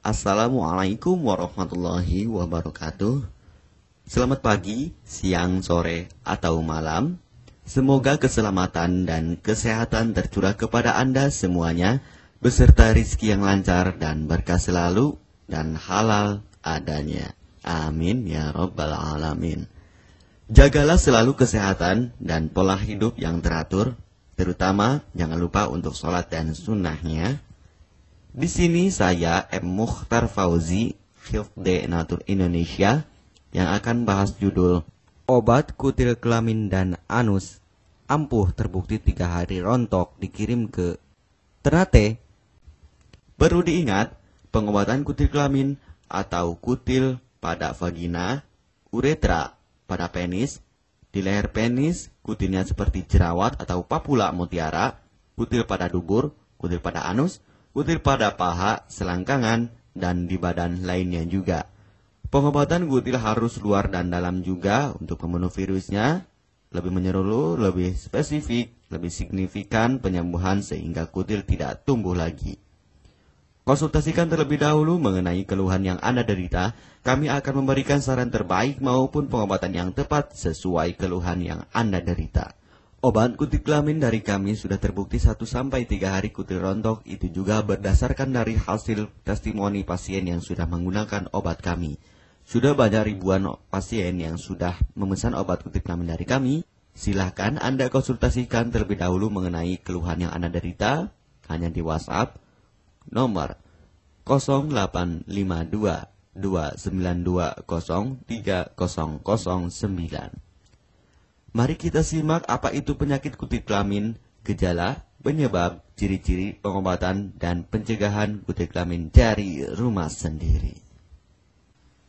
Assalamualaikum warahmatullahi wabarakatuh. Selamat pagi, siang, sore, atau malam. Semoga keselamatan dan kesehatan tercurah kepada Anda semuanya, beserta rizki yang lancar dan berkah selalu, dan halal adanya. Amin ya rabbal alamin. Jagalah selalu kesehatan dan pola hidup yang teratur, terutama jangan lupa untuk sholat dan sunnahnya. Di sini saya M. Mukhtar Fauzi, Hifdz Natur Indonesia, yang akan bahas judul Obat Kutil Kelamin dan Anus ampuh terbukti 3 hari rontok dikirim ke Ternate. Perlu diingat, pengobatan kutil kelamin atau kutil pada vagina, uretra pada penis, di leher penis, kutilnya seperti jerawat atau papula mutiara, kutil pada dubur, kutil pada anus, kutil pada paha, selangkangan, dan di badan lainnya juga. Pengobatan kutil harus luar dan dalam juga untuk membunuh virusnya, lebih menyeluruh, lebih spesifik, lebih signifikan penyembuhan sehingga kutil tidak tumbuh lagi. Konsultasikan terlebih dahulu mengenai keluhan yang Anda derita, kami akan memberikan saran terbaik maupun pengobatan yang tepat sesuai keluhan yang Anda derita. Obat kutil kelamin dari kami sudah terbukti 1-3 hari kutil rontok, itu juga berdasarkan dari hasil testimoni pasien yang sudah menggunakan obat kami. Sudah banyak ribuan pasien yang sudah memesan obat kutil kelamin dari kami. Silahkan Anda konsultasikan terlebih dahulu mengenai keluhan yang Anda derita, hanya di WhatsApp nomor 0852 292 03009. Mari kita simak apa itu penyakit kutil kelamin, gejala, penyebab, ciri-ciri, pengobatan, dan pencegahan kutil kelamin dari rumah sendiri.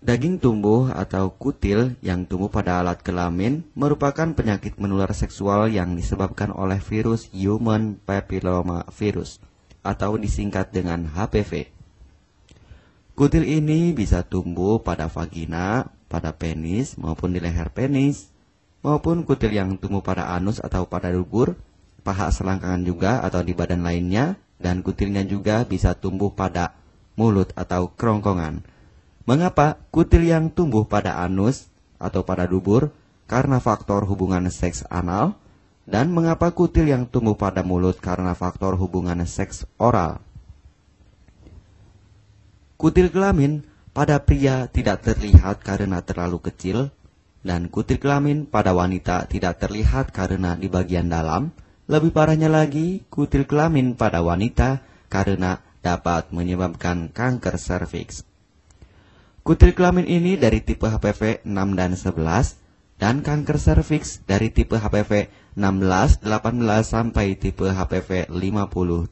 Daging tumbuh atau kutil yang tumbuh pada alat kelamin merupakan penyakit menular seksual yang disebabkan oleh virus Human Papilloma Virus atau disingkat dengan HPV. Kutil ini bisa tumbuh pada vagina, pada penis, maupun di leher penis, maupun kutil yang tumbuh pada anus atau pada dubur, paha selangkangan juga atau di badan lainnya, dan kutilnya juga bisa tumbuh pada mulut atau kerongkongan. Mengapa kutil yang tumbuh pada anus atau pada dubur? Karena faktor hubungan seks anal. Dan mengapa kutil yang tumbuh pada mulut? Karena faktor hubungan seks oral. Kutil kelamin pada pria tidak terlihat karena terlalu kecil, dan kutil kelamin pada wanita tidak terlihat karena di bagian dalam. Lebih parahnya lagi, kutil kelamin pada wanita karena dapat menyebabkan kanker serviks. Kutil kelamin ini dari tipe HPV 6 dan 11, dan kanker serviks dari tipe HPV 16, 18 sampai tipe HPV 52.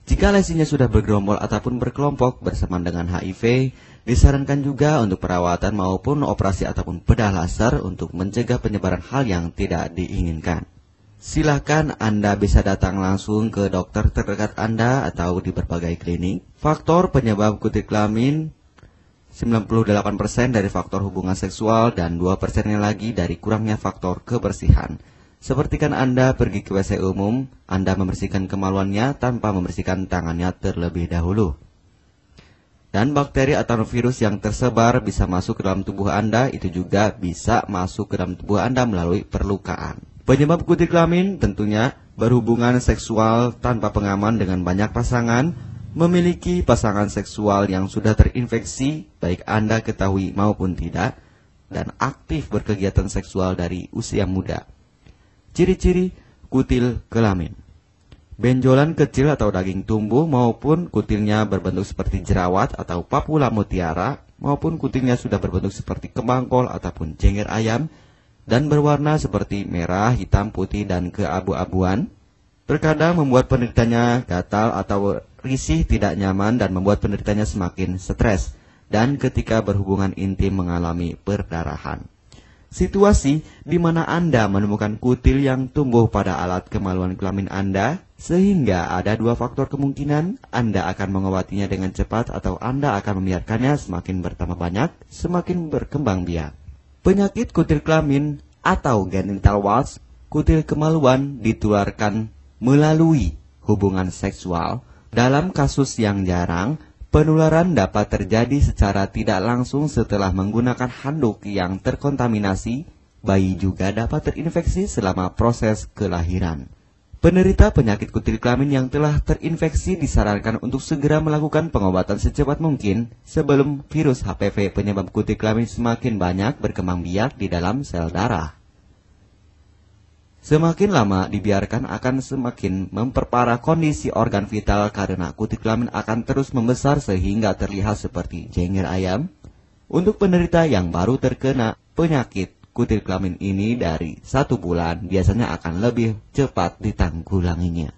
Jika lesinya sudah bergerombol ataupun berkelompok bersama dengan HIV, disarankan juga untuk perawatan maupun operasi ataupun bedah laser untuk mencegah penyebaran hal yang tidak diinginkan. Silakan Anda bisa datang langsung ke dokter terdekat Anda atau di berbagai klinik. Faktor penyebab kutil kelamin 98% dari faktor hubungan seksual dan 2%-nya lagi dari kurangnya faktor kebersihan. Sepertikan Anda pergi ke WC umum, Anda membersihkan kemaluannya tanpa membersihkan tangannya terlebih dahulu. Dan bakteri atau virus yang tersebar bisa masuk ke dalam tubuh Anda, itu juga bisa masuk ke dalam tubuh Anda melalui perlukaan. Penyebab kutil kelamin tentunya berhubungan seksual tanpa pengaman dengan banyak pasangan, memiliki pasangan seksual yang sudah terinfeksi, baik Anda ketahui maupun tidak, dan aktif berkegiatan seksual dari usia muda. Ciri-ciri kutil kelamin: benjolan kecil atau daging tumbuh maupun kutilnya berbentuk seperti jerawat atau papula mutiara, maupun kutilnya sudah berbentuk seperti kembang kol ataupun cengir ayam, dan berwarna seperti merah, hitam, putih, dan keabu-abuan. Terkadang membuat penderitanya gatal atau risih, tidak nyaman, dan membuat penderitanya semakin stres, dan ketika berhubungan intim mengalami perdarahan. Situasi di mana Anda menemukan kutil yang tumbuh pada alat kemaluan kelamin Anda, sehingga ada 2 faktor kemungkinan: Anda akan mengobatinya dengan cepat atau Anda akan membiarkannya semakin bertambah banyak, semakin berkembang biak. Penyakit kutil kelamin atau genital warts, kutil kemaluan ditularkan melalui hubungan seksual. Dalam kasus yang jarang, Penularan dapat terjadi secara tidak langsung setelah menggunakan handuk yang terkontaminasi. Bayi juga dapat terinfeksi selama proses kelahiran. Penderita penyakit kutil kelamin yang telah terinfeksi disarankan untuk segera melakukan pengobatan secepat mungkin sebelum virus HPV penyebab kutil kelamin semakin banyak berkembang biak di dalam sel darah. Semakin lama dibiarkan akan semakin memperparah kondisi organ vital karena kutil kelamin akan terus membesar sehingga terlihat seperti jengger ayam. Untuk penderita yang baru terkena penyakit kutil kelamin ini dari 1 bulan biasanya akan lebih cepat ditanggulanginya.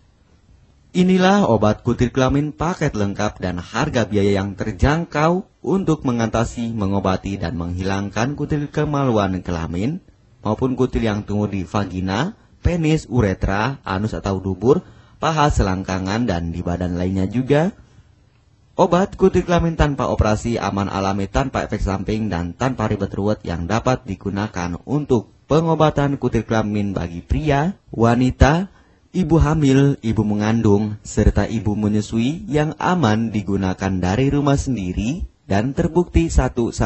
Inilah obat kutil kelamin paket lengkap dan harga biaya yang terjangkau untuk mengatasi, mengobati, dan menghilangkan kutil kemaluan kelamin maupun kutil yang tumbuh di vagina, penis, uretra, anus atau dubur, paha, selangkangan, dan di badan lainnya juga. Obat kutil kelamin tanpa operasi, aman alami, tanpa efek samping, dan tanpa ribet ruwet yang dapat digunakan untuk pengobatan kutil kelamin bagi pria, wanita, ibu hamil, ibu mengandung, serta ibu menyusui yang aman digunakan dari rumah sendiri dan terbukti 1-3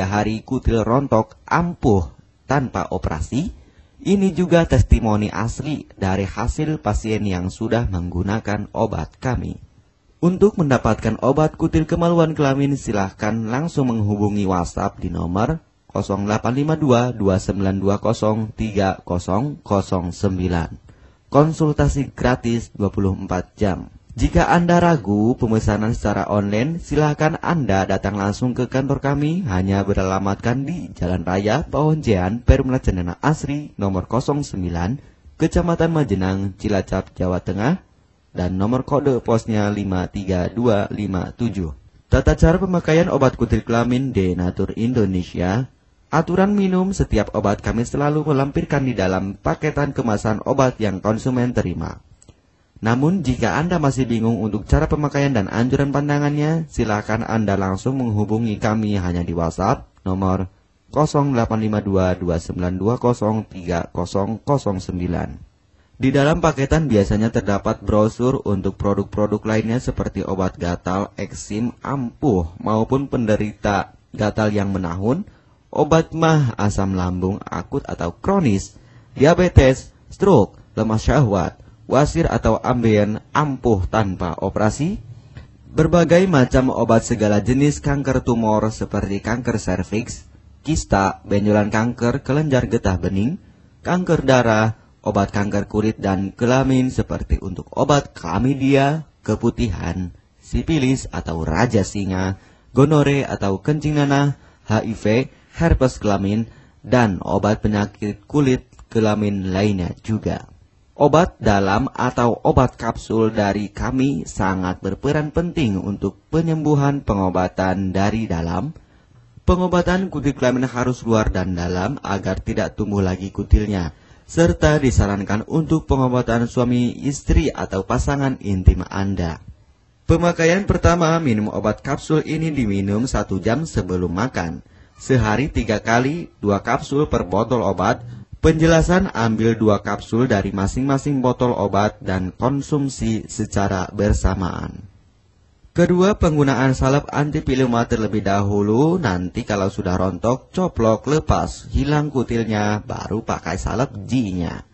hari kutil rontok ampuh tanpa operasi. Ini juga testimoni asli dari hasil pasien yang sudah menggunakan obat kami. Untuk mendapatkan obat kutil kemaluan kelamin, silahkan langsung menghubungi WhatsApp di nomor 0852 2920 3009. Konsultasi gratis 24 jam. Jika Anda ragu pemesanan secara online, silakan Anda datang langsung ke kantor kami, hanya beralamatkan di Jalan Raya Pahonjean, Perumna Cendana Asri, nomor 09, Kecamatan Majenang, Cilacap, Jawa Tengah, dan nomor kode posnya 53257. Tata cara pemakaian obat kutil kelamin Denatur Indonesia. Aturan minum setiap obat kami selalu melampirkan di dalam paketan kemasan obat yang konsumen terima. Namun, jika Anda masih bingung untuk cara pemakaian dan anjuran pandangannya, silakan Anda langsung menghubungi kami hanya di WhatsApp nomor 0852 2920 3009. Di dalam paketan biasanya terdapat brosur untuk produk-produk lainnya seperti obat gatal, eksim, ampuh, maupun penderita gatal yang menahun, obat mah, asam lambung akut atau kronis, diabetes, stroke, lemah syahwat, wasir atau ambien ampuh tanpa operasi, berbagai macam obat segala jenis kanker tumor seperti kanker serviks, kista, benjolan kanker, kelenjar getah bening, kanker darah, obat kanker kulit dan kelamin seperti untuk obat klamidia, keputihan, sipilis atau raja singa, gonore atau kencing nanah, HIV, herpes kelamin, dan obat penyakit kulit kelamin lainnya juga. Obat dalam atau obat kapsul dari kami sangat berperan penting untuk penyembuhan pengobatan dari dalam. Pengobatan kutil kelamin harus luar dan dalam agar tidak tumbuh lagi kutilnya, serta disarankan untuk pengobatan suami, istri, atau pasangan intim Anda. Pemakaian pertama, minum obat kapsul ini diminum 1 jam sebelum makan. Sehari 3 kali, 2 kapsul per botol obat. Penjelasan, ambil 2 kapsul dari masing-masing botol obat dan konsumsi secara bersamaan. Kedua, penggunaan salep antipilema terlebih dahulu, nanti kalau sudah rontok, coplok, lepas, hilang kutilnya, baru pakai salep G-nya.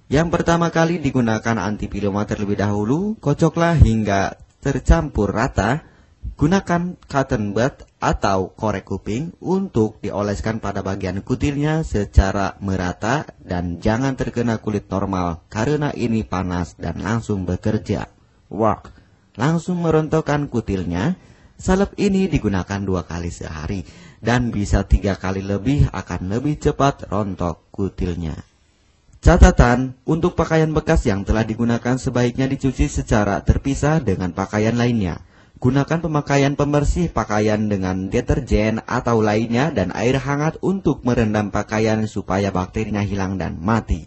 Yang pertama kali digunakan antipilema terlebih dahulu, kocoklah hingga tercampur rata. Gunakan cotton bud atau korek kuping untuk dioleskan pada bagian kutilnya secara merata dan jangan terkena kulit normal karena ini panas dan langsung bekerja. Work. Langsung merontokkan kutilnya. Salep ini digunakan 2 kali sehari dan bisa 3 kali lebih akan lebih cepat rontok kutilnya. Catatan, untuk pakaian bekas yang telah digunakan sebaiknya dicuci secara terpisah dengan pakaian lainnya. Gunakan pemakaian pembersih pakaian dengan deterjen atau lainnya dan air hangat untuk merendam pakaian supaya bakterinya hilang dan mati.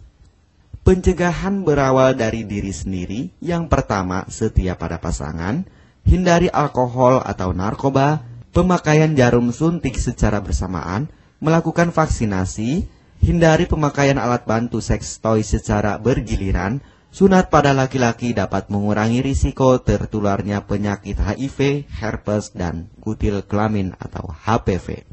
Pencegahan berawal dari diri sendiri. Yang pertama, setia pada pasangan, hindari alkohol atau narkoba, pemakaian jarum suntik secara bersamaan, melakukan vaksinasi, hindari pemakaian alat bantu seks toy secara bergiliran, Sunat pada laki-laki dapat mengurangi risiko tertularnya penyakit HIV, herpes, dan kutil kelamin atau HPV.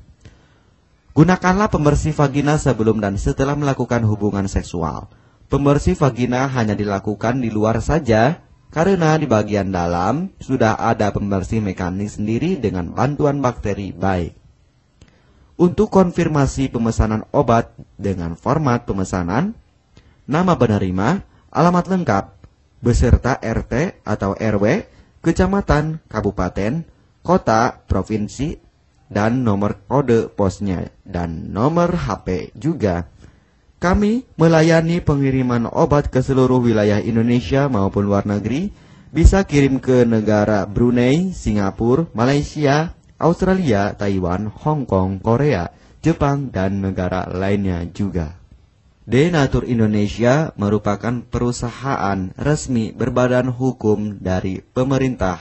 Gunakanlah pembersih vagina sebelum dan setelah melakukan hubungan seksual. Pembersih vagina hanya dilakukan di luar saja, karena di bagian dalam sudah ada pembersih mekanik sendiri dengan bantuan bakteri baik. Untuk konfirmasi pemesanan obat dengan format pemesanan, nama penerima, alamat lengkap, beserta RT atau RW, kecamatan, kabupaten, kota, provinsi, dan nomor kode posnya, dan nomor HP juga. Kami melayani pengiriman obat ke seluruh wilayah Indonesia maupun luar negeri, bisa kirim ke negara Brunei, Singapura, Malaysia, Australia, Taiwan, Hong Kong, Korea, Jepang, dan negara lainnya juga. Denatur Indonesia merupakan perusahaan resmi berbadan hukum dari pemerintah.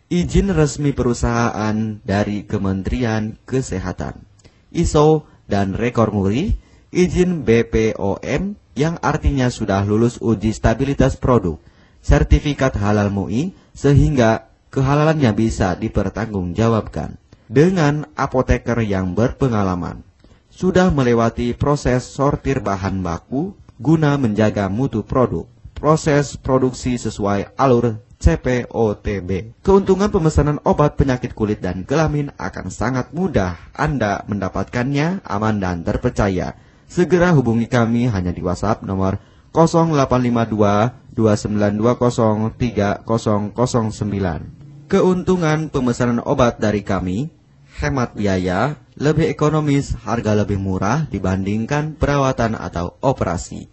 Izin resmi perusahaan dari Kementerian Kesehatan, ISO dan rekor muri, izin BPOM yang artinya sudah lulus uji stabilitas produk, sertifikat halal MUI sehingga kehalalannya bisa dipertanggungjawabkan. Dengan apoteker yang berpengalaman, sudah melewati proses sortir bahan baku guna menjaga mutu produk, proses produksi sesuai alur CPOTB. Keuntungan pemesanan obat penyakit kulit dan kelamin akan sangat mudah. Anda mendapatkannya aman dan terpercaya. Segera hubungi kami hanya di WhatsApp nomor 0852 2920 3009. Keuntungan pemesanan obat dari kami, hemat biaya, lebih ekonomis, harga lebih murah dibandingkan perawatan atau operasi.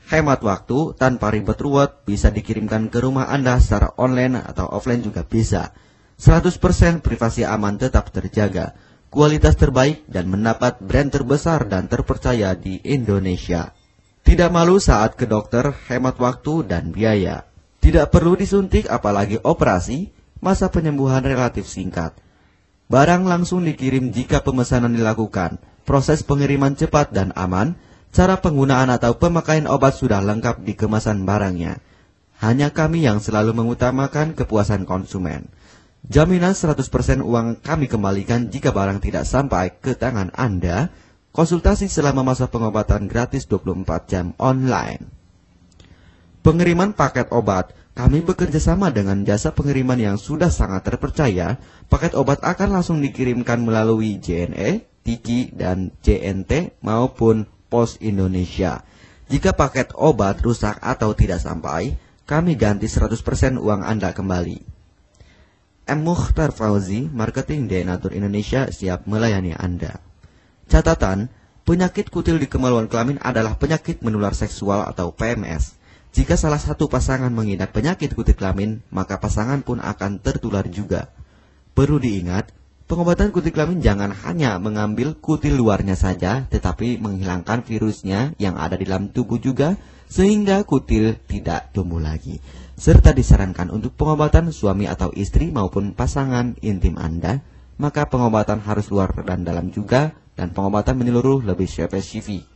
Hemat waktu tanpa ribet ruwet, bisa dikirimkan ke rumah Anda secara online atau offline juga bisa. 100% privasi aman tetap terjaga, kualitas terbaik dan mendapat brand terbesar dan terpercaya di Indonesia. Tidak malu saat ke dokter, hemat waktu dan biaya. Tidak perlu disuntik apalagi operasi, masa penyembuhan relatif singkat. Barang langsung dikirim jika pemesanan dilakukan, proses pengiriman cepat dan aman, cara penggunaan atau pemakaian obat sudah lengkap di kemasan barangnya. Hanya kami yang selalu mengutamakan kepuasan konsumen. Jaminan 100% uang kami kembalikan jika barang tidak sampai ke tangan Anda. Konsultasi selama masa pengobatan gratis 24 jam online. Pengiriman paket obat. Kami bekerja sama dengan jasa pengiriman yang sudah sangat terpercaya. Paket obat akan langsung dikirimkan melalui JNE, Tiki, dan JNT maupun Pos Indonesia. Jika paket obat rusak atau tidak sampai, kami ganti 100% uang Anda kembali. M. Mukhtar Fauzi, Marketing Denatur Indonesia, siap melayani Anda. Catatan, penyakit kutil di kemaluan kelamin adalah penyakit menular seksual atau PMS. Jika salah satu pasangan mengidap penyakit kutil kelamin, maka pasangan pun akan tertular juga. Perlu diingat, pengobatan kutil kelamin jangan hanya mengambil kutil luarnya saja, tetapi menghilangkan virusnya yang ada di dalam tubuh juga, sehingga kutil tidak tumbuh lagi. Serta disarankan untuk pengobatan suami atau istri maupun pasangan intim Anda, maka pengobatan harus luar dan dalam juga, dan pengobatan menyeluruh lebih spesifik.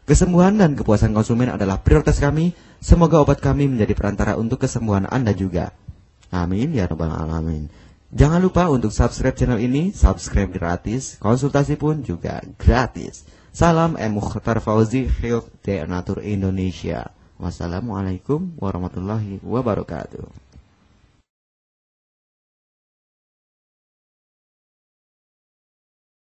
Kesembuhan dan kepuasan konsumen adalah prioritas kami. Semoga obat kami menjadi perantara untuk kesembuhan Anda juga. Amin ya rabbal alamin. Jangan lupa untuk subscribe channel ini, subscribe gratis, konsultasi pun juga gratis. Salam M. Mukhtar Fauzi, Health Denatur Indonesia. Wassalamualaikum warahmatullahi wabarakatuh.